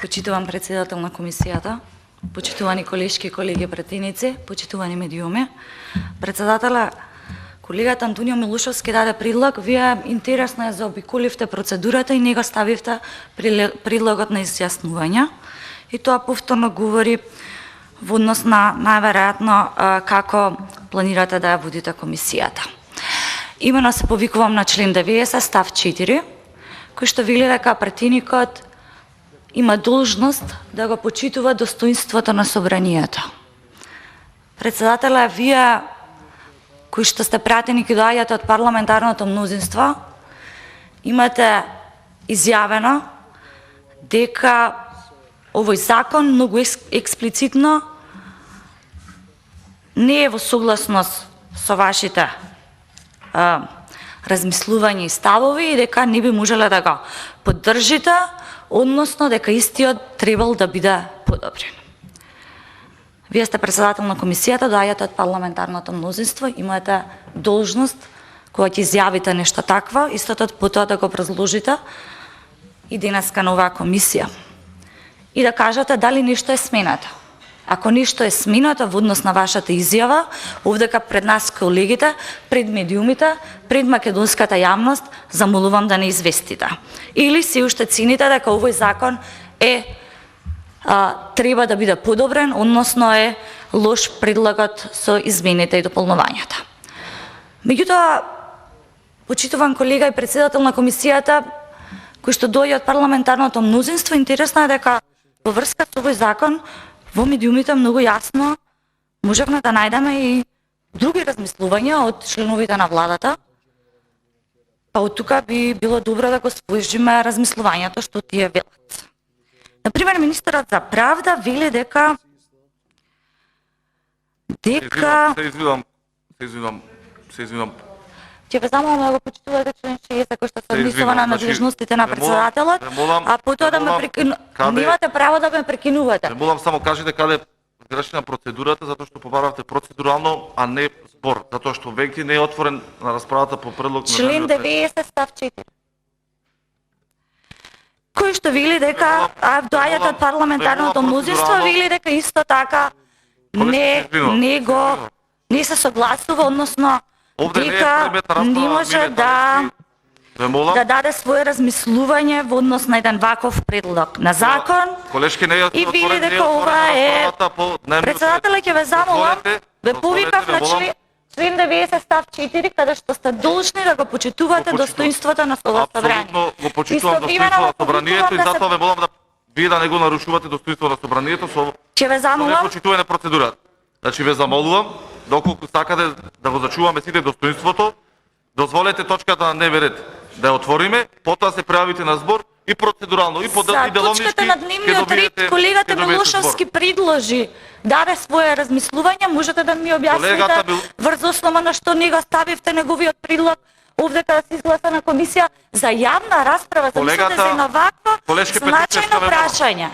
Почитуван председател на комисијата, почитувани колешки и колеги пратеници, почитувани медиуми. Председателе, колегата Антонио Милушовски даде предлог, вие интересно ја заобиколивте процедурата и не го ставивте предлогот на изјаснување. И тоа повторно говори во однос на најверојатно како планирате да ја водите комисијата. Имено се повикувам на член 90 став 4, кој што вели дека пратеникот има должност да го почитува достоинството на собранието. Председателе, вие кои што сте пратеник и доаѓате од парламентарното мнозинство, имате изјавено дека овој закон многу експлицитно не е во согласност со вашите размислувања и ставови и дека не би можеле да го поддржите, односно дека истиот требал да биде подобрен. Вие сте председател на комисијата, доаѓате од парламентарното мнозинство, имате должност кога ќе изјавите нешто такво, истото потоа да го образложите и денеска на оваа комисија. И да кажете дали нешто е сменато. Ако нешто е сменато во однос на вашата изјава, овдека пред нас колегите, пред медиумите, пред македонската јавност, замолувам да не известите. Или се уште цените дека овој закон треба да биде подобрен, односно е лош предлогот со измените и дополнувањата. Меѓутоа, почитуван колега и председател на комисијата, кој што доаѓа од парламентарното мнозинство, интересно е дека во врска со овој закон во медиумите многу јасно можевме да најдеме и други размислувања од членовите на владата, па од тука би било добро да го свожиме размислувањето што тие велат. Например, министерот за правда вели дека Се извинувам. Ќе ве замолам да го почитувате член 60 кој што се однесува на надлежностите на председателот, а потоа да ме немате право да ме прекинувате. Молам само кажете каде грешна процедурата, затоа што побаравте процедурално, а не збор, затоа што веќе не е отворен на расправата по предлог на член 90 став 4. Кој што вели дека доаѓате од парламентарното мнозинство, вели дека исто така не се согласува, односно дека не може да даде свое размислување во однос на еден ваков предлог на закон и вели дека ова е... Председателе, ќе ве замолам, ве повикав на член 90 став 4, каде што сте должни да го почитувате достоинството на ова собрание. Апсолутно го почитувам достоинството на собранието и затоа ве молам да вие да не го нарушувате достоинството на собранието со непочитување на процедурата. Значи ве замолувам, доколку сакате да го зачуваме сите достоинството, дозволете точката на дневен ред да ја отвориме, потоа се пријавите на збор и процедурално и деломнички. За точката на дневниот ред колегата Милушовски предложи, даде свое размислување, можете да ми објасните врз основа на што не го ставивте неговиот предлог овдека да се изгласа на комисија за јавна расправа, за мислите за едно вакво значајно прашање.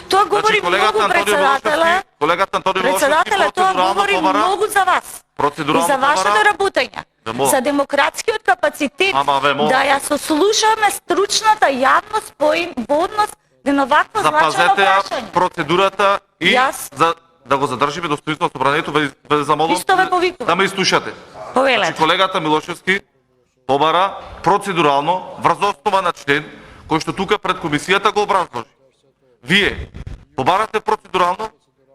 Тоа говори многу, председателе. Председателе, тоа говори многу за вас. И за вашето работење. За демократскиот капацитет да ја сослушаме стручната јавност во однос на вакво значајно прашање. Запазете процедурата и за да го задржиме достоинството на собранието, ве замолувам да ме изслушате. Значи колегата Милошевски побара процедурално врз основа на член кој што тука пред комисијата го образложи. Вие побарате процедурално,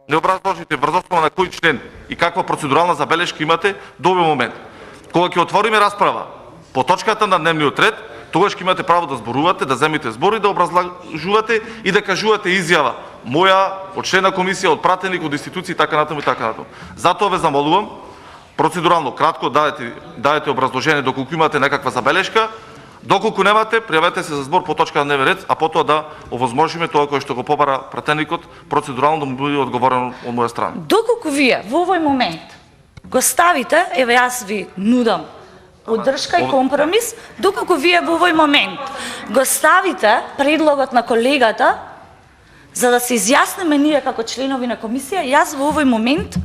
не образложите врз основа на кој член и каква процедурална забелешка имате до овој момент. Кога ќе отвориме расправа по точката на дневниот ред, тогаш ќе имате право да зборувате, да земите збор и да образложувате и да кажувате изјава моја, од член на комисија, од пратеник, од институции, така натаму и така натаму. Затоа ве замолувам, процедурално кратко дадете образложение доколку имате некаква забелешка. Доколку немате, пријавете се за збор по точка на дневен ред, а потоа да овозможиме тоа кој што го побара пратеникот процедурално да му биде одговорено од моја страна. Доколку вие во овој момент го ставите, еве јас ви нудам поддршка и компромис, доколку вие во овој момент го ставите предлогот на колегата за да се изјасниме ние како членови на комисија, јас во овој момент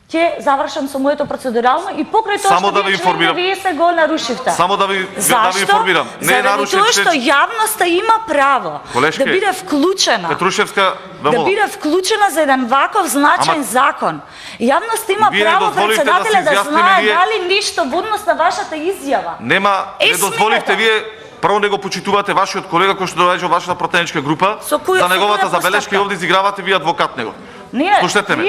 Ќе завршам со моето процедурално и покрај тоа Само што да ви информирам. вие се го нарушивте. Само да ви Зашто? информирам. Не е Заради нарушен тоа што член. јавноста има право Колешке, да биде вклучена. Петрушевска, ве Да молам. биде вклучена за еден ваков значаен закон. Јавноста има Вие не право дозволите да се председателя да изјасниме знае ние. дали ништо во однос на вашата изјава. Нема, не Смета. дозволивте вие прво не го почитувате вашиот колега кој што доаѓа од вашата пратеничка група, Со која- за со неговата која забелешка и постапка? овде изигравате вие адвокат него. Не, Слушнете ме.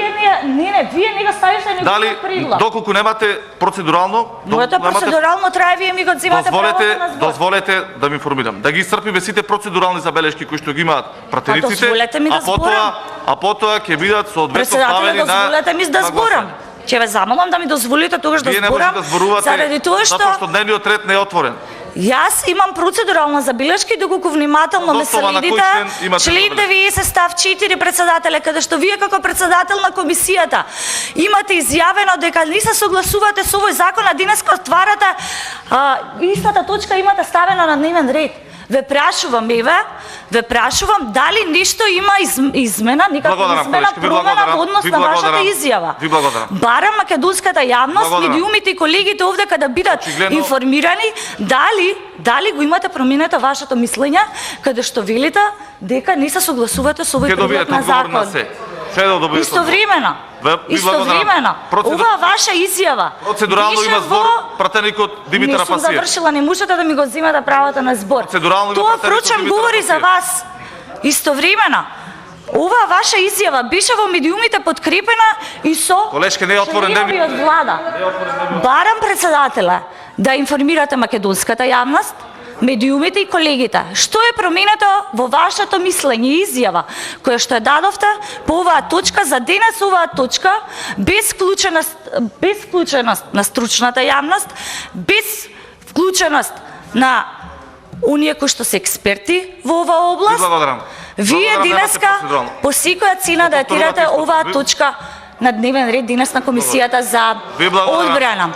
вие не го ставите ни Дали во предлог. доколку немате процедурално, Моето процедурално трае, вие ми го земате правото на збор. дозволете да ми информирам. Да ги исцрпиме сите процедурални забелешки кои што ги имаат пратениците, дозволете ми да зборам. а потоа ќе бидат соодветно Председателя, ставени на дозволете ми да зборам. Ќе ве замолам да ми дозволите тогаш да Вие не зборам, можете да зборувате заради тоа затоа што што дневниот ред не е отворен. јас имам процедурална забелешка и доколку внимателно ме Основа на кој следите, член имате член забелешка? 90 став 4 председателе, каде што вие како председател на комисијата имате изјавено дека не се согласувате со овој закон, а денеска отварате истата точка имате ставена на дневен ред. Ве прашувам дали ништо има измена, никаква Благодарам, измена, колешке, ви промена благодарам, во однос ви на вашата благодарам, изјава. ви благодарам. Барам македонската јавност, Благодарам. медиумите и колегите овде када бидат Очигледно- информирани, дали го имате променето вашето мислење, каде што велите дека не се согласувате со овој Ќе предлог добиете на одговор на закон. се. Ще да добиете Истовремено, Ви благодарам. оваа ваша изјава Процедурално беше има збор во- пратеникот Димитар Не сум Апасиев. завршила, не можете да ми го земете правото на збор. Процедурално има Тоа пратеникот впрочем Димитар говори за Апасиев. вас. Истовремено, оваа ваша изјава беше во медиумите подкрепена и со Колешке, не е отворен членови дневник. од влада. Барам председателя да информирате македонската јавност, медиумите и колегите, што е променето во вашето мислење и изјава, која што ја дадовте по оваа точка, за денес оваа точка, без вклученост на стручната јавност, без вклученост на оние кои што се експерти во оваа Ви област. благодарам. Вие Благодарам, денеска немате процедурално. по секоја цена да ја тирате оваа Ви- точка на дневен ред денес на комисијата за Ви благодарам. одбрана.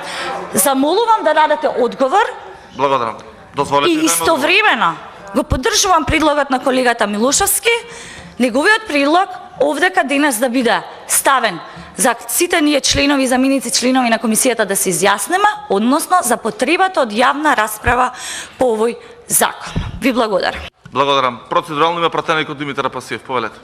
Замолувам да дадете одговор Благодарам. Дозволете и да ме истовремено го поддржувам предлогот на колегата Милошевски, неговиот предлог овдека денес да биде ставен за сите ние членови, заменици членови на комисијата да се изјаснеме, односно за потребата од јавна расправа по овој закон. Ви благодарам. Благодарам. Процедурално има пратеникот Димитар Апасиев. Повелете.